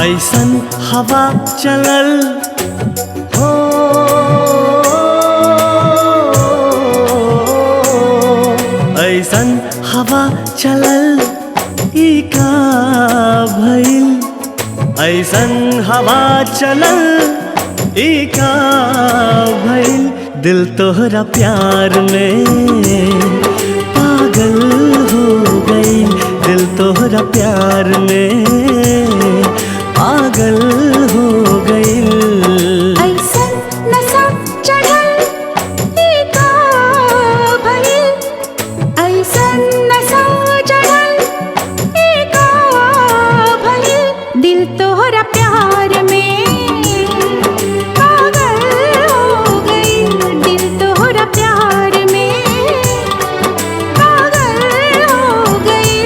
ऐसन हवा चलल हो, ऐसन हवा चलल ई का भइल, ऐसन हवा चलल ई का भइल। दिल तोहरा प्यार में पागल हो गई, दिल तोहरा प्यार में पागल हो गई। ऐसन नशा चढ़ल ई का भइल, ऐसन नशा चढ़ल ई का भइल। दिल तोहरा प्यार में पागल हो गई, दिल तोहरा प्यार में पागल हो गई।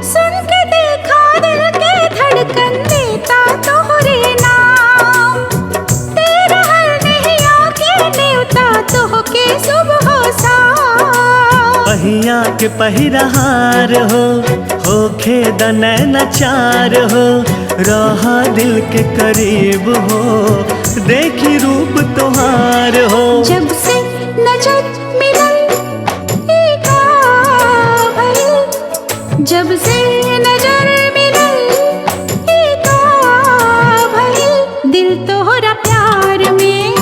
सुन के देखा दिल के धड़कन देता तोहरे नाम, तेरा हर नहीं आके नेवता तोहके सुबह शाम। पहिया के पहिरहार होखे दनैना चार हो, रहा दिल के करीब हो, देखी रूप तोहार हो। जब से नजर मिलल ई का भइल, जब से नजर मिलल ई का भइल। दिल तोहरा प्यार में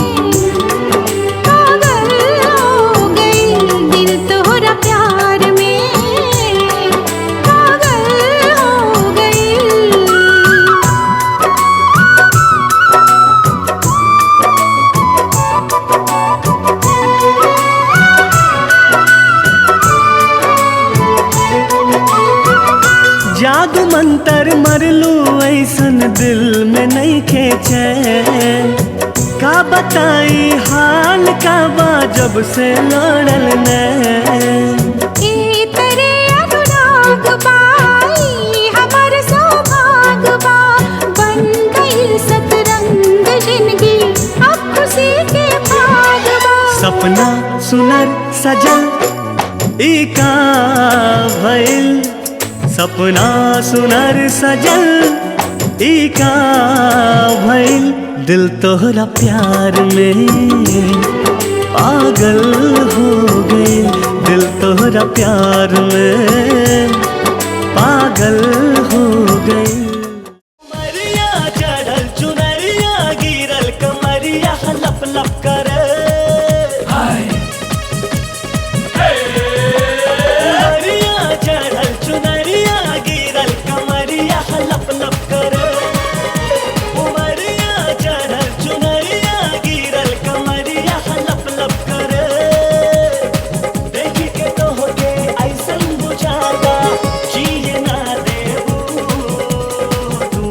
पागल हो गई, दिल तोहरा प्यार में पागल हो गई। जादू मंतर मरलू ऐसन दिल में नहीं खेचे, का बताई हाल का बा जब से लड़ल नैन। ई तेरे अनुराग बाई हमर सौभाग बा, बन गइल सतरंग जिंदगी अब खुशी के भाग बा। सपना सुनर सजल ई का भइल, सपना सुनर सजल ई का भइल। दिल तोहरा प्यार में पागल हो गई, दिल तोहरा प्यार में पागल हो गई। कमरिया चढ़ल चुनरिया गिरल कमरिया लप लप करे, कमरिया चढ़ल चुनरिया गिरल कमरिया लप लप करे, उमरिया चढ़ल चुनरिया गिरल कमरिया लप लप करे। देखी के तो होके ऐसन बुझाता जिए ना देबू तू।